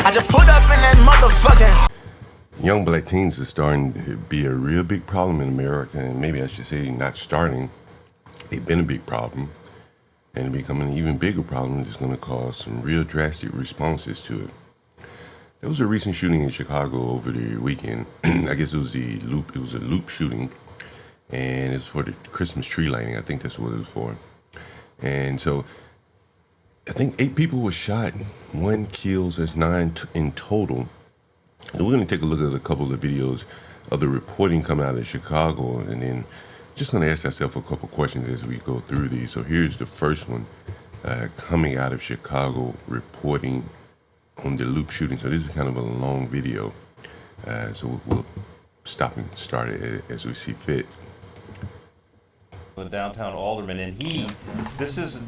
I just put up in that motherfucking. Young black teens is starting to be a real big problem in America, and maybe I should say not starting. They've been a big problem, and becoming an even bigger problem is going to cause some real drastic responses to it. There was a recent shooting in Chicago over the weekend. I guess it was the Loop. It was a Loop shooting, and it's for the Christmas tree lighting. I think that's what it was for. And so, I think 8 people were shot. 1 killed. There's 9 in total. And we're going to take a look at a couple of videos of the reporting coming out of Chicago, and then just going to ask ourselves a couple questions as we go through these. So here's the first one coming out of Chicago, reporting on the Loop shooting. So this is kind of a long video, so we'll stop and start it as we see fit. The downtown alderman, and this is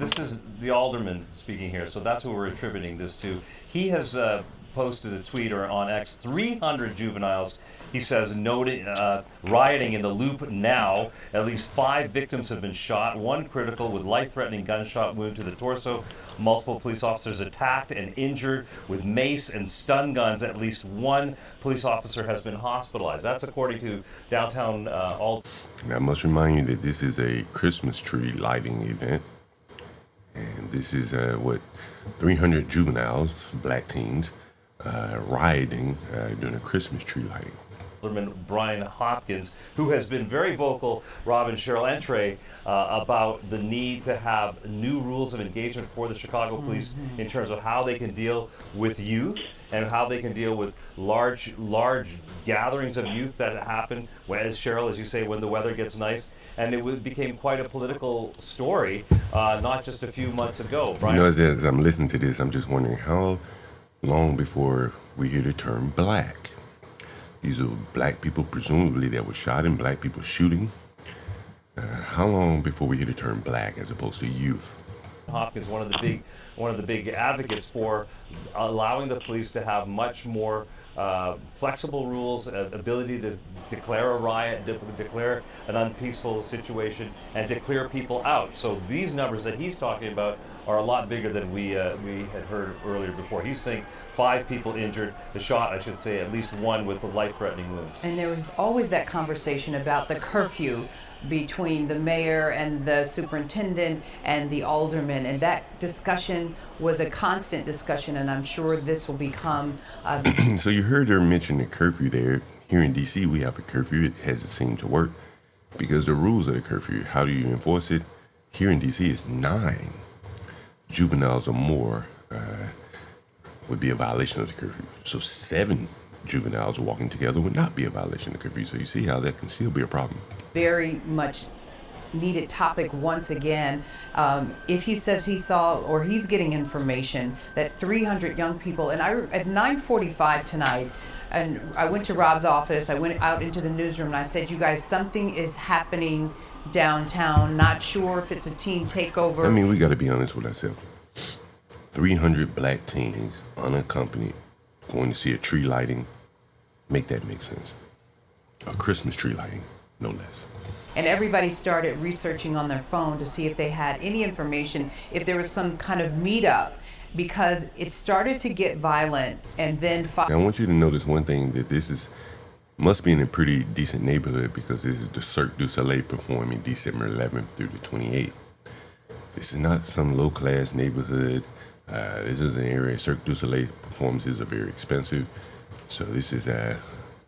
the alderman speaking here, so that's who we're attributing this to. He has posted a tweet or on X, 300 juveniles, he says, noted rioting in the Loop now. At least 5 victims have been shot, 1 critical with life-threatening gunshot wound to the torso. Multiple police officers attacked and injured with mace and stun guns. At least 1 police officer has been hospitalized. That's according to downtown Now, I must remind you that this is a Christmas tree lighting event. And this is 300 juveniles, black teens, rioting during a Christmas tree lighting. Alderman Brian Hopkins, who has been very vocal, Rob and Cheryl Entre, about the need to have new rules of engagement for the Chicago police in terms of how they can deal with youth and how they can deal with large gatherings of youth that happen, as Cheryl, as you say, when the weather gets nice. And it became quite a political story not just a few months ago. Brian? You know, as I'm listening to this, I'm just wondering how long before we hear the term black. These are black people, presumably, that were shot in black people shooting. How long before we hear the term black as opposed to youth? Hopkins, one of the big advocates for allowing the police to have much more flexible rules, ability to declare a riot, declare an unpeaceful situation, and to clear people out. So these numbers that he's talking about are a lot bigger than we had heard earlier before. He's saying 5 people injured, shot, I should say, at least 1 with life-threatening wounds. And there was always that conversation about the curfew between the mayor and the superintendent and the alderman, and that discussion was a constant discussion, and I'm sure this will become So you heard her mention the curfew there. Here in D.C., we have a curfew. It hasn't seemed to work because the rules of the curfew, how do you enforce it? Here in D.C., it's 9 juveniles or more would be a violation of the curfew. So 7 juveniles walking together would not be a violation of the curfew. So you see how that can still be a problem. very much needed topic once again. If he says he saw or he's getting information that 300 young people, and at 9:45 tonight, and I went to Rob's office, I went out into the newsroom and I said, you guys, something is happening downtown, not sure if it's a teen takeover. I mean, we got to be honest with ourselves. 300 black teens unaccompanied going to see a tree lighting, make that make sense. A Christmas tree lighting, no less. And everybody started researching on their phone to see if they had any information, if there was some kind of meetup, because it started to get violent. And then I want you to notice one thing, that this must be in a pretty decent neighborhood, because this is the Cirque du Soleil performing December 11th through the 28th. This is not some low-class neighborhood. This is an area Cirque du Soleil performances are very expensive. So this is a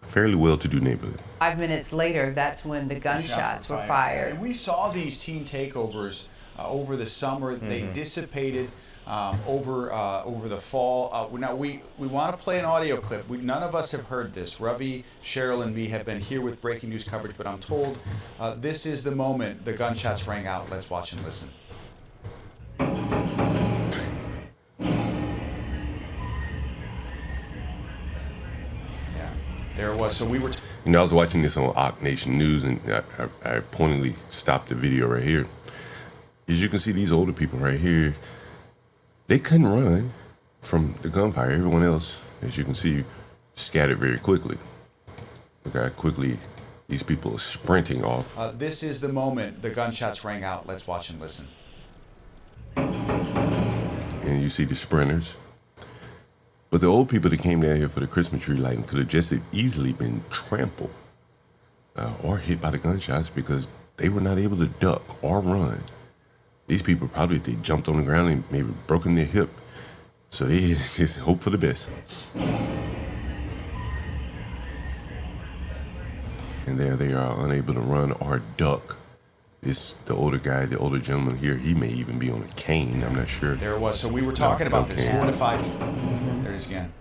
fairly well-to-do neighborhood. 5 minutes later, that's when the gunshots were fired. And we saw these teen takeovers over the summer. They dissipated over the fall. Now we want to play an audio clip. None of us have heard this. Ravi, Cheryl, and me have been here with breaking news coverage, but I'm told this is the moment the gunshots rang out. Let's watch and listen. There it was. So we were. I was watching this on Ock Nation News, and I pointedly stopped the video right here. As you can see, these older people right here, they couldn't run from the gunfire. Everyone else, as you can see, scattered very quickly. Look how quickly these people are sprinting off. This is the moment the gunshots rang out. Let's watch and listen. And you see the sprinters. But the old people that came down here for the Christmas tree lighting could have just as easily been trampled or hit by the gunshots because they were not able to duck or run. These people probably, they jumped on the ground and maybe broken their hip. So they just hope for the best. And there they are, unable to run or duck. This the older guy, the older gentleman here, he may even be on a cane. I'm not sure. There it was. So we were talking about this, Okay. 4 to 5. There it is again.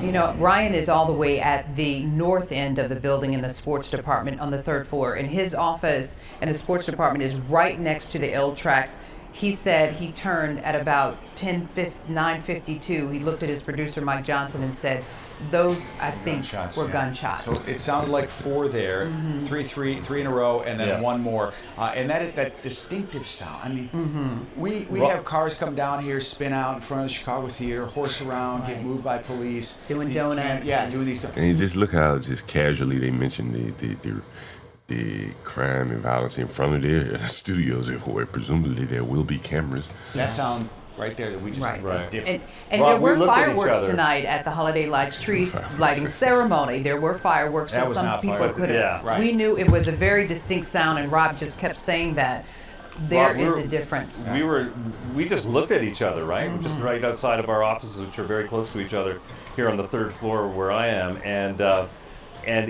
You know, Ryan is all the way at the north end of the building in the sports department on the 3rd floor. And his office and the sports department is right next to the L tracks. He said he turned at about 9:52. He looked at his producer, Mike Johnson, and said, those, I think, Gunshots, were yeah. gunshots. So it sounded like 4 there, three in a row, and then Yeah. one more. And that distinctive sound. I mean, we have cars come down here, spin out in front of the Chicago Theater, horse around, get moved by police. Doing These donuts Yeah, and- doing these stuff. And you just look how just casually they mentioned the crime and violence in front of their studios, where presumably there will be cameras. That sound right there that we just Right. Right. different. And Rob, there we were looked at each fireworks other. tonight at the Holiday Lights tree lighting ceremony. There were fireworks, That so was some not people fireworks. could have. Yeah. Right. We knew it was a very distinct sound, and Rob just kept saying that there Rob, is we're- a difference. We just looked at each other, right? Just right outside of our offices, which are very close to each other, here on the 3rd floor where I am, and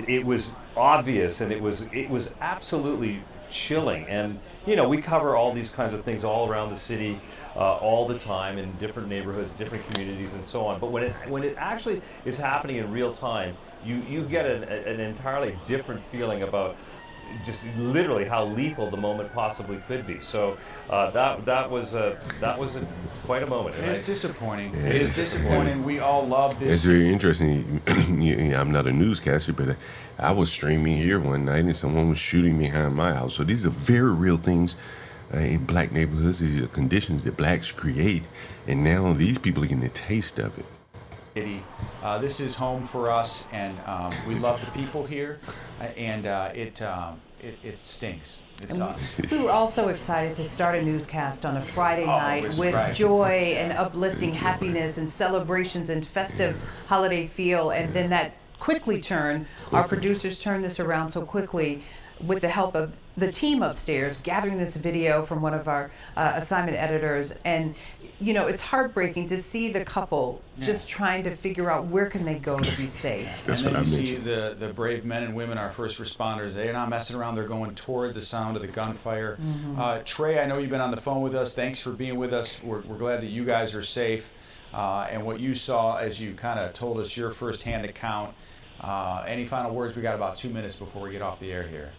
it was obvious, and it was absolutely chilling. And you know, we cover all these kinds of things all around the city, all the time in different neighborhoods, different communities, and so on. But when it actually is happening in real time, you get an entirely different feeling about just literally how lethal the moment possibly could be. So that was quite a moment. It And is disappointing. Yeah, It is it's disappointing. We all love It's this. very interesting. I'm not a newscaster, but I was streaming here one night and someone was shooting behind my house. So these are very real things in black neighborhoods. These are conditions that blacks create, and now these people are getting a taste of it. City. This is home for us, and we love the people here, and it stings. It sucks. We were also excited to start a newscast on a Friday night it's with right. joy and uplifting happiness and celebrations and festive holiday feel, and then that quickly turned. Our producers turned this around so quickly with the help of the team upstairs, gathering this video from one of our assignment editors. And, you know, it's heartbreaking to see the couple just trying to figure out where can they go to be safe. That's And what then I you see mentioned. the brave men and women, our first responders. They're not messing around. They're going toward the sound of the gunfire. Trey, I know you've been on the phone with us. Thanks for being with us. We're glad that you guys are safe. And what you saw as you kind of told us your firsthand account. Any final words? We got about 2 minutes before we get off the air here.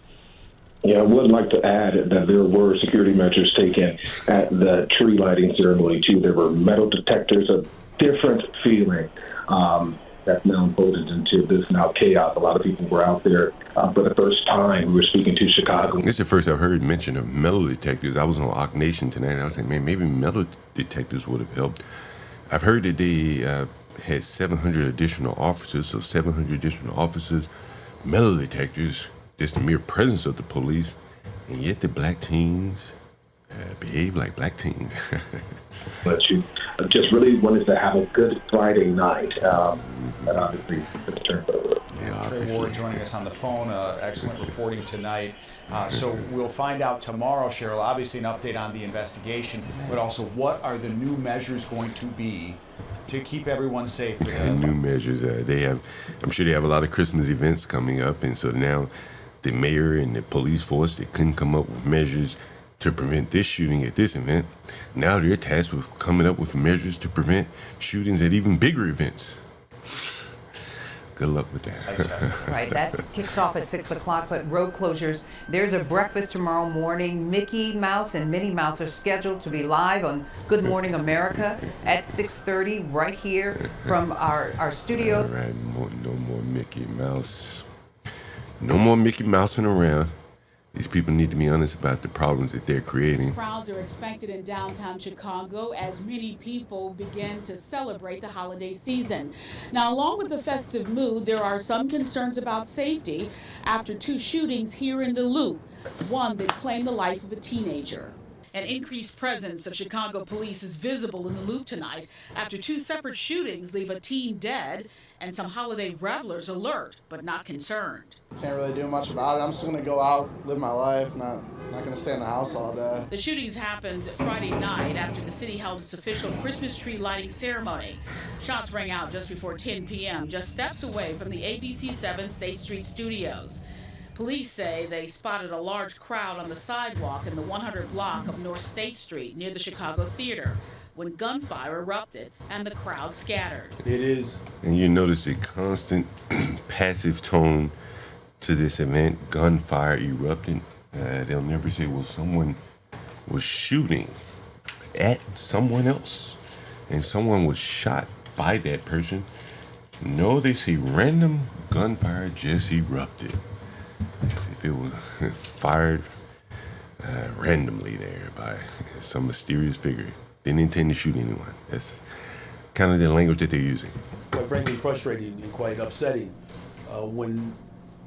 Yeah, I would like to add that there were security measures taken at the tree lighting ceremony, too. There were metal detectors, a different feeling that's now unfolded into this now chaos. A lot of people were out there for the first time. We were speaking to Chicago. This is the first I've heard mention of metal detectors. I was on Ock Nation tonight, and I was like, man, maybe metal detectors would have helped. I've heard that they had 700 additional officers, so 700 additional officers, metal detectors, just the mere presence of the police, and yet the black teens behave like black teens. But you just really wanted to have a good Friday night. And obviously, it's turned over. Yeah, Trey obviously. Ward joining us on the phone. Excellent reporting tonight. So we'll find out tomorrow, Cheryl, obviously an update on the investigation, but also what are the new measures going to be to keep everyone safe? And new measures. They have, I'm sure they have a lot of Christmas events coming up, and so now the mayor and the police force, they couldn't come up with measures to prevent this shooting at this event. Now they're tasked with coming up with measures to prevent shootings at even bigger events. Good luck with that. Right, that kicks off at 6 o'clock, but road closures. There's a breakfast tomorrow morning. Mickey Mouse and Minnie Mouse are scheduled to be live on Good Morning America at 6:30 right here from our studio. All right, no more Mickey Mouse. No more Mickey Mousing around. These people need to be honest about the problems that they're creating. Crowds are expected in downtown Chicago as many people begin to celebrate the holiday season. Now, along with the festive mood, there are some concerns about safety after two shootings here in the Loop, one that claimed the life of a teenager. An increased presence of Chicago police is visible in the Loop tonight after 2 separate shootings leave a teen dead and some holiday revelers alert but not concerned. Can't really do much about it. I'm just gonna go out, live my life, not gonna stay in the house all day. The shootings happened Friday night after the city held its official Christmas tree lighting ceremony. Shots rang out just before 10 p.m., just steps away from the ABC 7 State Street studios. Police say they spotted a large crowd on the sidewalk in the 100 block of North State Street near the Chicago Theater when gunfire erupted and the crowd scattered. It is. And you notice a constant passive tone to this event, gunfire erupting. They'll never say, well, someone was shooting at someone else and someone was shot by that person. No, they say random gunfire just erupted. As if it was fired randomly there by some mysterious figure. Didn't intend to shoot anyone. That's kind of the language that they're using. Quite frankly, frustrating and quite upsetting when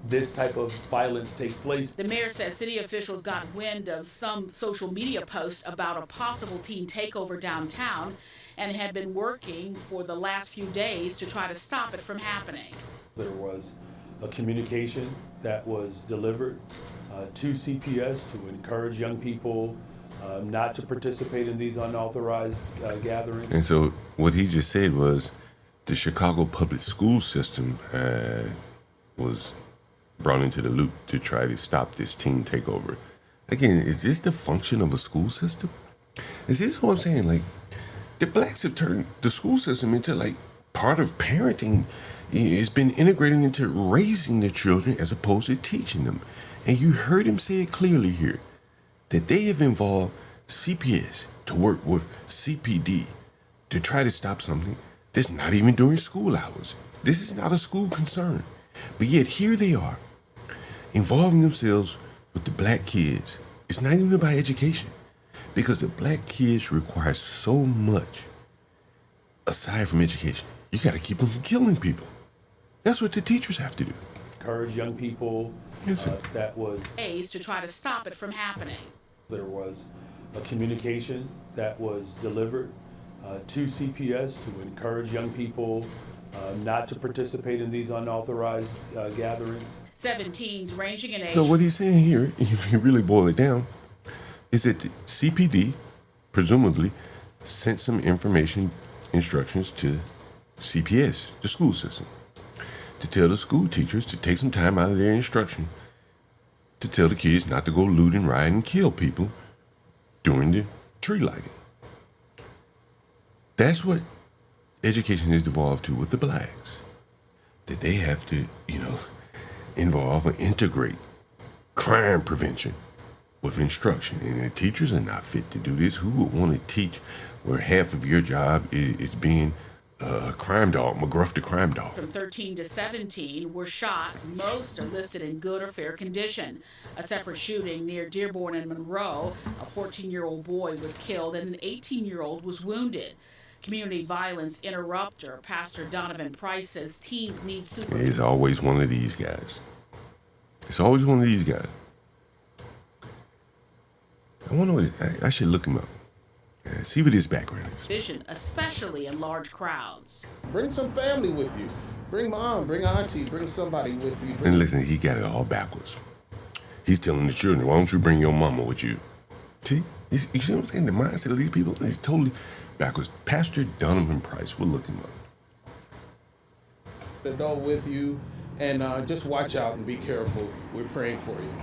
this type of violence takes place. The mayor says city officials got wind of some social media posts about a possible teen takeover downtown and had been working for the last few days to try to stop it from happening. There was a communication that was delivered to CPS to encourage young people not to participate in these unauthorized gatherings. And so what he just said was the Chicago public school system was brought into the loop to try to stop this teen takeover. Again, is this the function of a school system? Is this what I'm saying? Like, the blacks have turned the school system into like part of parenting. It's been integrated into raising the children as opposed to teaching them. And you heard him say it clearly here that they have involved CPS to work with CPD to try to stop something that's not even during school hours. This is not a school concern. But yet here they are, involving themselves with the black kids. It's not even about education, because the black kids require so much aside from education. You got to keep them from killing people. That's what the teachers have to do. Encourage young people that was Days to try to stop it from happening. there was a communication that was delivered to CPS to encourage young people not to participate in these unauthorized gatherings. 7 teens ranging in age. So what he's saying here, if you really boil it down, is that the CPD presumably sent some instructions to CPS, the school system, to tell the school teachers to take some time out of their instruction to tell the kids not to go loot and riot and kill people during the tree lighting. That's what education has devolved to with the blacks. That they have to, involve and integrate crime prevention with instruction. And the teachers are not fit to do this. Who would want to teach where half of your job is being a crime dog, McGruff the crime dog? From 13 to 17 were shot. Most are listed in good or fair condition. A separate shooting near Dearborn and Monroe, a 14-year-old boy was killed and an 18-year-old was wounded. Community violence interrupter Pastor Donovan Price says teens need supervision. It's always one of these guys. It's always one of these guys. I wonder what I should look him up. See what his background is. Vision, especially in large crowds. Bring some family with you. Bring mom, bring auntie, bring somebody with you. And listen, he got it all backwards. He's telling the children, why don't you bring your mama with you? See? You see what I'm saying? The mindset of these people is totally backwards. Pastor Donovan Price, we'll look him up. The adult with you, and just watch out and be careful. We're praying for you.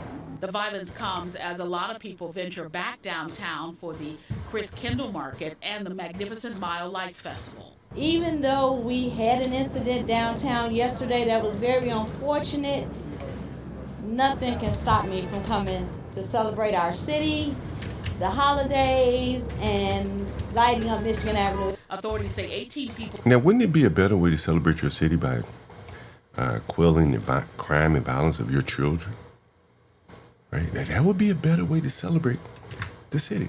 The violence comes as a lot of people venture back downtown for the Chris Kendall Market and the Magnificent Mile Lights Festival. Even though we had an incident downtown yesterday that was very unfortunate, nothing can stop me from coming to celebrate our city, the holidays, and lighting up Michigan Avenue. Authorities say 18 people. Now, wouldn't it be a better way to celebrate your city by quelling the crime and violence of your children? Right? That would be a better way to celebrate the city.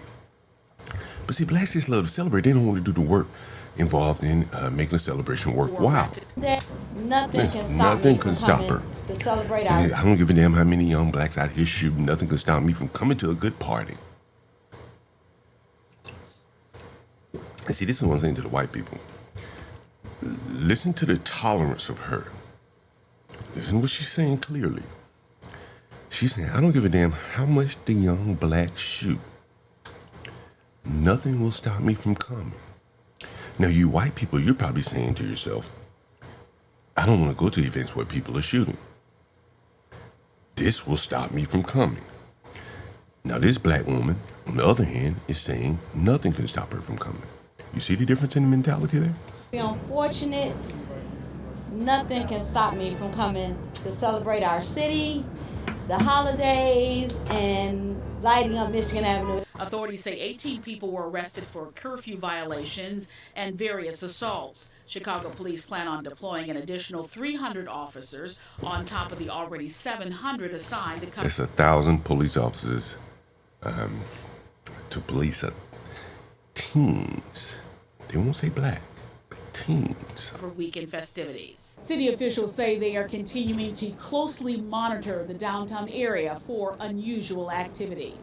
But see, blacks just love to celebrate. They don't want to do the work involved in making the celebration worthwhile. Nothing can stop Nothing me can from stop coming her. to celebrate our. I don't give a damn how many young blacks out here shooting. Nothing can stop me from coming to a good party. And see, this is one thing to the white people. Listen to the tolerance of her. Listen to what she's saying clearly. She's saying, I don't give a damn how much the young blacks shoot. Nothing will stop me from coming. Now, you white people, you're probably saying to yourself, I don't want to go to events where people are shooting. This will stop me from coming. Now, this black woman, on the other hand, is saying nothing can stop her from coming. You see the difference in the mentality there? Unfortunate, nothing can stop me from coming to celebrate our city, the holidays, and lighting up Michigan Avenue. Authorities say 18 people were arrested for curfew violations and various assaults. Chicago police plan on deploying an additional 300 officers on top of the already 700 assigned to cover. That's 1,000 police officers to police teens. They won't say black, but teens. For weekend festivities. City officials say they are continuing to closely monitor the downtown area for unusual activity.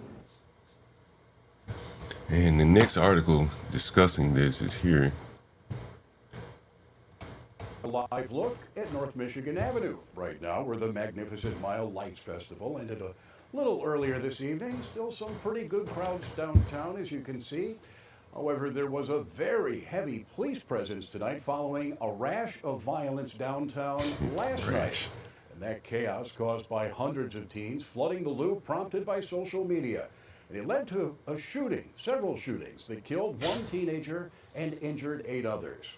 And the next article discussing this is here. A live look at North Michigan Avenue right now, where the Magnificent Mile Lights Festival ended a little earlier this evening. Still some pretty good crowds downtown, as you can see. However, there was a very heavy police presence tonight following a rash of violence downtown last night. And that chaos caused by hundreds of teens flooding the loop, prompted by social media. And it led to a shooting, several shootings that killed one teenager and injured 8 others.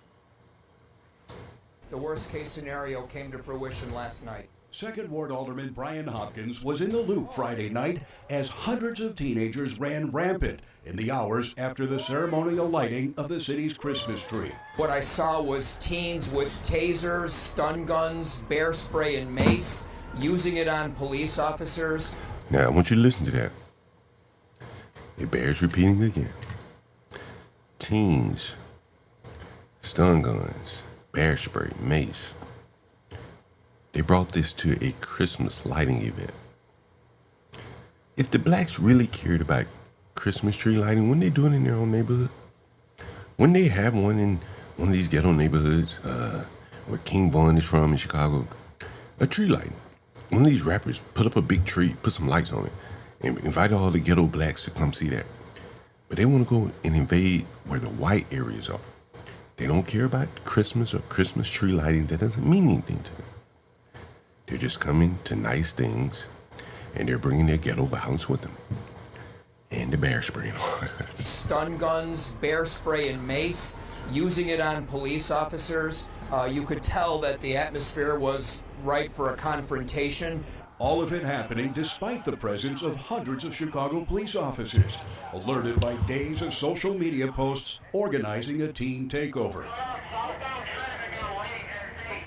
The worst case scenario came to fruition last night. Second Ward Alderman Brian Hopkins was in the loop Friday night as hundreds of teenagers ran rampant in the hours after the ceremonial lighting of the city's Christmas tree. What I saw was teens with tasers, stun guns, bear spray, and mace, using it on police officers. Now, I want you to listen to that. It bears repeating again. Teens, stun guns, bear spray, mace. They brought this to a Christmas lighting event. If the blacks really cared about Christmas tree lighting, wouldn't they do it in their own neighborhood? Wouldn't they have one in one of these ghetto neighborhoods where King Von is from in Chicago? A tree lighting. One of these rappers put up a big tree, put some lights on it, and invite all the ghetto blacks to come see that. But they want to go and invade where the white areas are. They don't care about Christmas or Christmas tree lighting. That doesn't mean anything to them. They're just coming to nice things, and they're bringing their ghetto violence with them. And the bear spray and all that. Stun guns, bear spray, and mace, using it on police officers. You could tell that the atmosphere was ripe for a confrontation. All of it happening despite the presence of hundreds of Chicago police officers, alerted by days of social media posts organizing a teen takeover.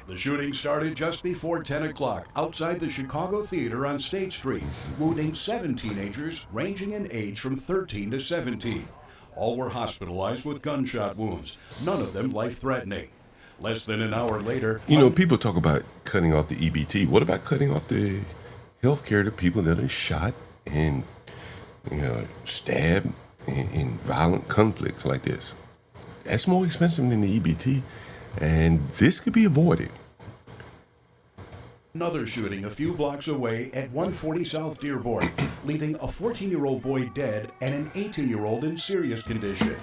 The shooting started just before 10 o'clock outside the Chicago Theater on State Street, wounding 7 teenagers ranging in age from 13 to 17. All were hospitalized with gunshot wounds, none of them life-threatening. Less than an hour later... You know, people talk about cutting off the EBT. What about cutting off the health care to people that are shot and, stabbed in violent conflicts like this? That's more expensive than the EBT. And this could be avoided. Another shooting a few blocks away at 140 South Dearborn, leaving a 14-year-old boy dead and an 18-year-old in serious condition.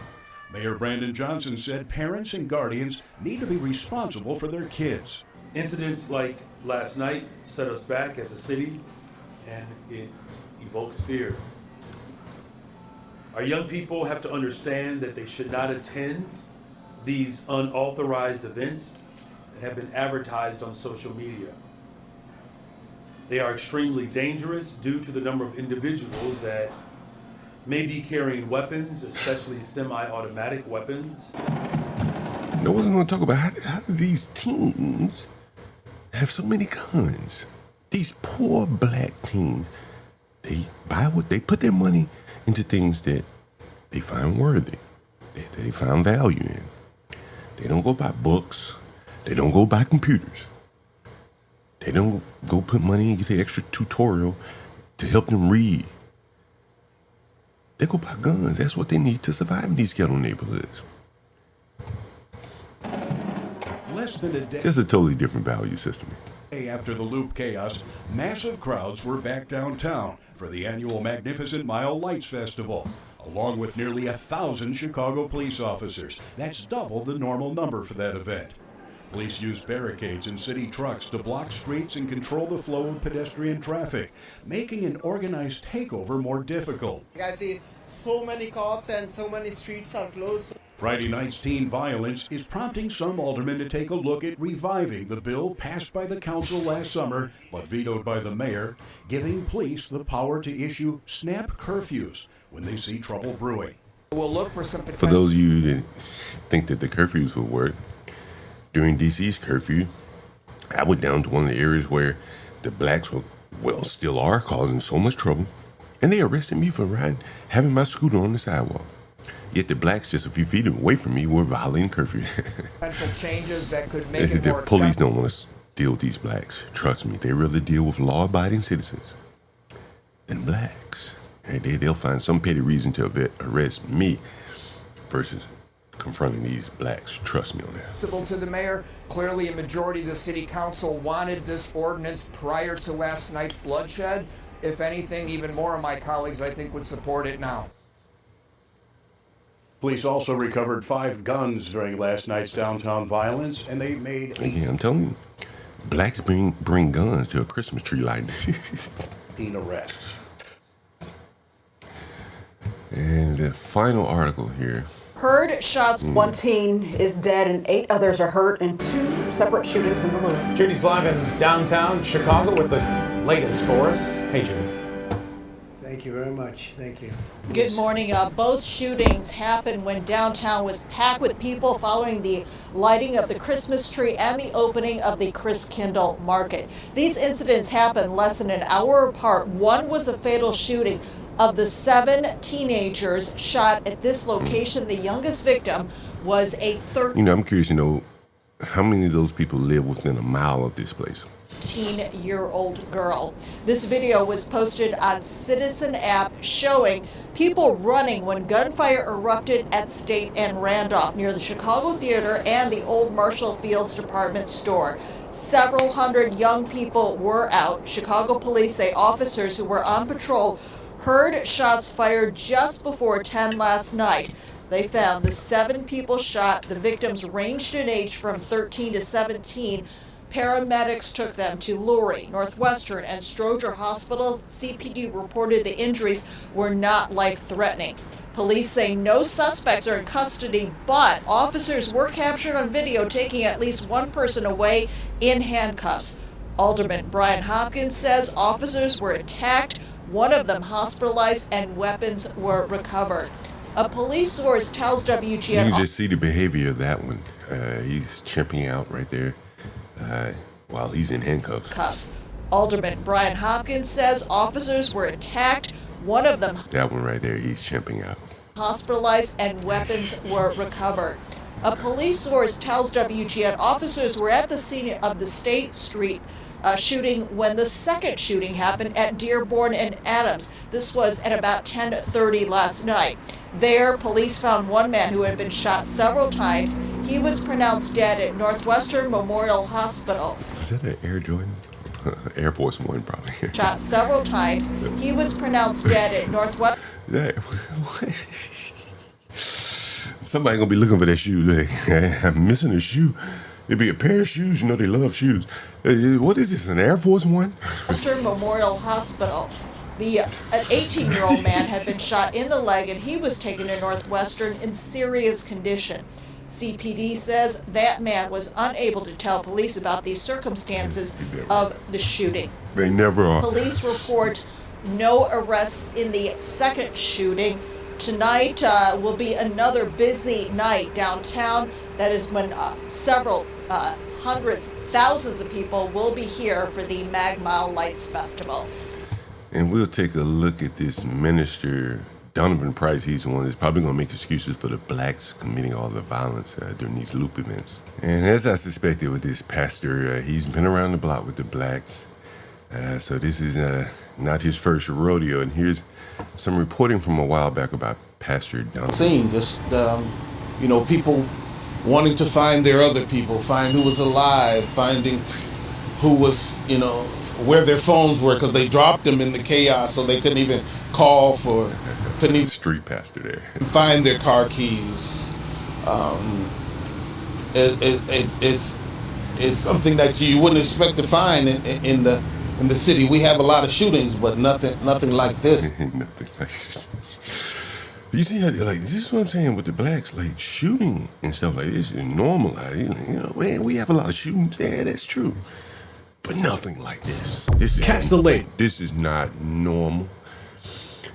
Mayor Brandon Johnson said parents and guardians need to be responsible for their kids. Incidents like last night set us back as a city, and it evokes fear. Our young people have to understand that they should not attend these unauthorized events that have been advertised on social media. They are extremely dangerous due to the number of individuals that may be carrying weapons, especially semi-automatic weapons. I wasn't going to talk about how do these teens have so many guns. These poor black teens, they put their money into things that they find worthy, that they find value in. They don't go buy books. They don't go buy computers. They don't go put money and get the extra tutorial to help them read. They go buy guns. That's what they need to survive in these ghetto neighborhoods. Less than a day. Just a totally different value system. After the Loop chaos, massive crowds were back downtown for the annual Magnificent Mile Lights Festival, along with nearly 1,000 Chicago police officers. That's double the normal number for that event. Police used barricades and city trucks to block streets and control the flow of pedestrian traffic, making an organized takeover more difficult. I see so many cops and so many streets are closed. Friday night's teen violence is prompting some aldermen to take a look at reviving the bill passed by the council last summer, but vetoed by the mayor, giving police the power to issue snap curfews when they see trouble brewing. We'll look for some For those of you that think that the curfews would work, during DC's curfew, I went down to one of the areas where the blacks were, well, still are causing so much trouble, and they arrested me for having my scooter on the sidewalk. Yet the blacks just a few feet away from me were violating curfew. potential changes that could make it The more police acceptable. don't want to deal with these blacks. Trust me, they rather deal with law-abiding citizens than blacks. They'll find some petty reason to arrest me versus confronting these blacks. Trust me on that. To the mayor, clearly a majority of the city council wanted this ordinance prior to last night's bloodshed. If anything, even more of my colleagues, I think, would support it now. Police also recovered 5 guns during last night's downtown violence, and they made Again, I'm telling you, blacks bring guns to a Christmas tree lighting. 18 arrests. And the final article here. Heard shots. One teen is dead and 8 others are hurt in 2 separate shootings in the Loop. Judy's live in downtown Chicago with the latest for us. Hey, Judy. Thank you very much. Thank you. Good morning. Both shootings happened when downtown was packed with people following the lighting of the Christmas tree and the opening of the Christkindl Market. These incidents happened less than an hour apart. One was a fatal shooting. Of the 7 teenagers shot at this location, the youngest victim was a 13-year-old I'm curious to know how many of those people live within a mile of this place. girl. This video was posted on Citizen app showing people running when gunfire erupted at State and Randolph near the Chicago Theater and the old Marshall Fields department store. Several hundred young people were out. Chicago police say officers who were on patrol heard shots fired just before 10 last night. They found the 7 people shot. The victims ranged in age from 13 to 17. Paramedics took them to Lurie, Northwestern, and Stroger hospitals. CPD reported the injuries were not life-threatening. Police say no suspects are in custody, but officers were captured on video taking at least one person away in handcuffs. Alderman Brian Hopkins says officers were attacked, one of them hospitalized, and weapons were recovered. A police source tells WGN... You can just see the behavior of that one. He's chimping out right there while he's in handcuffs. Alderman Brian Hopkins says officers were attacked, one of them That one right there, he's chimping out. hospitalized, and weapons were recovered. A police source tells WGN officers were at the scene of the State Street shooting when the second shooting happened at Dearborn and Adams. This was at about 10:30 last night. There, police found one man who had been shot several times. He was pronounced dead at Northwestern Memorial Hospital. Is that an Air Jordan? Air Force One, probably. Shot several times. He was pronounced dead at Northwestern. Somebody gonna be looking for that shoe. Look, I'm missing a shoe. It'd be a pair of shoes. You know they love shoes. What is this? An Air Force One? Western Memorial Hospital. An 18-year-old man had been shot in the leg, and he was taken to Northwestern in serious condition. CPD says that man was unable to tell police about the circumstances of the shooting. They never are. Police report no arrests in the second shooting. Tonight will be another busy night downtown. That is when several hundreds, thousands of people will be here for the Mag Mile Lights Festival. And we'll take a look at this minister, Donovan Price. He's the one that's probably going to make excuses for the blacks committing all the violence during these Loop events. And as I suspected with this pastor, he's been around the block with the blacks. So this is not his first rodeo. And here's some reporting from a while back about Pastor Donovan. Seeing just, people wanting to find their other people, find who was alive, finding who was, where their phones were, because they dropped them in the chaos, so they couldn't even call for, couldn't even Street pastor there. find their car keys. It's something that you wouldn't expect to find in the city. We have a lot of shootings, but nothing like this. Nothing like this. You see how, like, this is what I'm saying with the blacks, like, shooting and stuff like this is normalized. Man, we have a lot of shootings. Yeah, that's true. But nothing like this. Catch the late. This is not normal.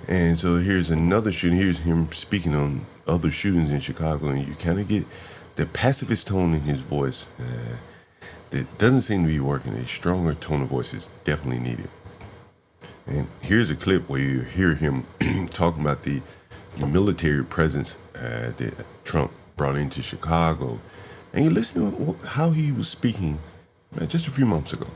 And so here's another shooting. Here's him speaking on other shootings in Chicago, and you kind of get the pacifist tone in his voice that doesn't seem to be working. A stronger tone of voice is definitely needed. And here's a clip where you hear him talking about the military presence that Trump brought into Chicago. And you listen to how he was speaking just a few months ago.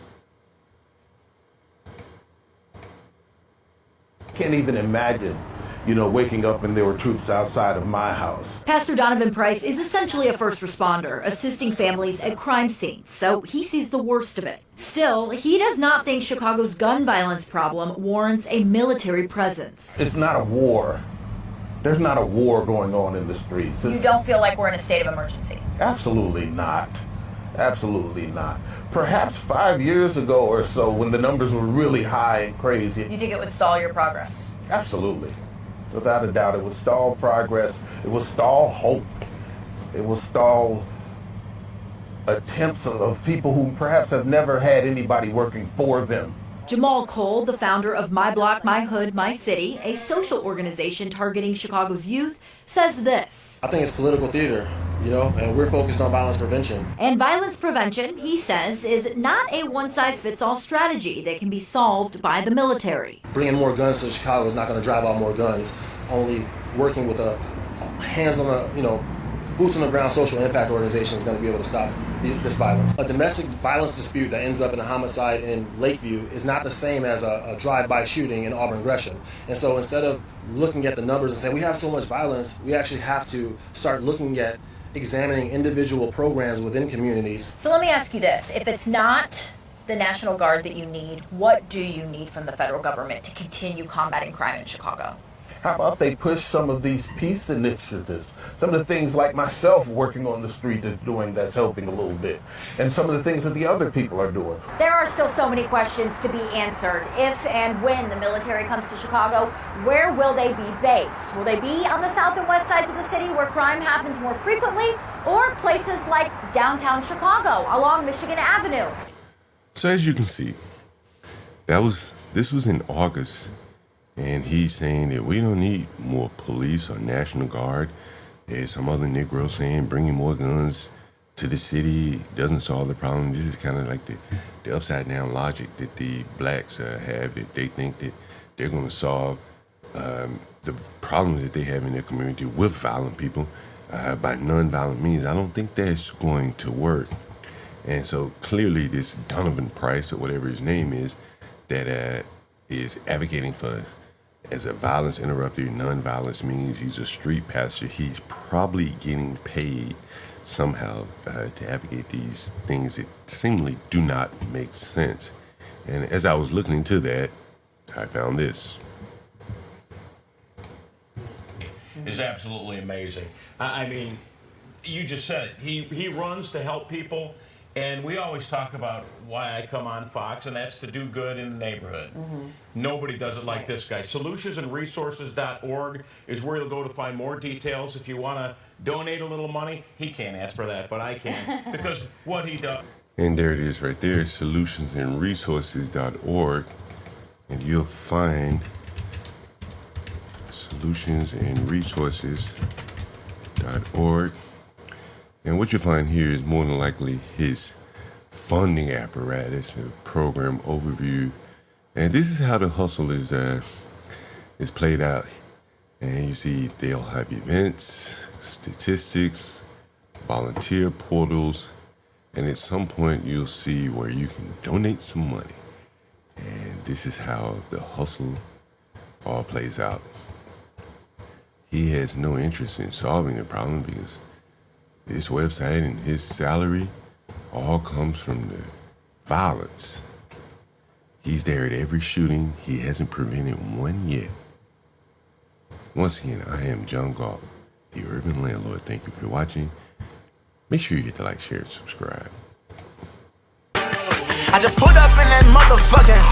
Can't even imagine, waking up and there were troops outside of my house. Pastor Donovan Price is essentially a first responder, assisting families at crime scenes, so he sees the worst of it. Still, he does not think Chicago's gun violence problem warrants a military presence. It's not a war. There's not a war going on in the streets. You don't feel like we're in a state of emergency? Absolutely not. Absolutely not. Perhaps 5 years ago or so, when the numbers were really high and crazy. You think it would stall your progress? Absolutely. Without a doubt, it would stall progress. It would stall hope. It will stall attempts of people who perhaps have never had anybody working for them. Jamal Cole, the founder of My Block, My Hood, My City, a social organization targeting Chicago's youth, says this. I think it's political theater, and we're focused on violence prevention. And violence prevention, he says, is not a one-size-fits-all strategy that can be solved by the military. Bringing more guns to Chicago is not going to drive out more guns. Only working with a hands on the, boots on the ground social impact organization is going to be able to stop this violence. A domestic violence dispute that ends up in a homicide in Lakeview is not the same as a drive-by shooting in Auburn Gresham. And so instead of looking at the numbers and saying we have so much violence, we actually have to start looking at examining individual programs within communities. So let me ask you this. If it's not the National Guard that you need, what do you need from the federal government to continue combating crime in Chicago? How about they push some of these peace initiatives? Some of the things like myself working on the street is doing that's helping a little bit. And some of the things that the other people are doing. There are still so many questions to be answered. If and when the military comes to Chicago, where will they be based? Will they be on the south and west sides of the city where crime happens more frequently, or places like downtown Chicago along Michigan Avenue? So as you can see, this was in August. And he's saying that we don't need more police or National Guard. There's some other Negro saying bringing more guns to the city doesn't solve the problem. This is kind of like the upside down logic that the blacks have, that they think that they're going to solve the problems that they have in their community with violent people by nonviolent means. I don't think that's going to work. And so clearly this Donovan Price, or whatever his name is, that is advocating for as a violence interrupter, nonviolence means he's a street pastor. He's probably getting paid somehow to advocate these things that seemingly do not make sense. And as I was looking into that, I found this. Is absolutely amazing. I mean, you just said it. He runs to help people. And we always talk about why I come on Fox, and that's to do good in the neighborhood. Mm-hmm. Nobody does it like this guy. Solutionsandresources.org is where you'll go to find more details. If you want to donate a little money, he can't ask for that, but I can, because what he does. And there it is right there, solutionsandresources.org. And you'll find solutionsandresources.org. And what you find here is more than likely his funding apparatus, a program overview. And this is how the hustle is played out. And you see they'll have events, statistics, volunteer portals, and at some point you'll see where you can donate some money. And this is how the hustle all plays out. He has no interest in solving the problem because His website and his salary all comes from the violence. He's there at every shooting. He hasn't prevented one yet. Once again, I am John Galt, the Urban Landlord. Thank you for watching. Make sure you hit the like, share, and subscribe. I just put up in that motherfucking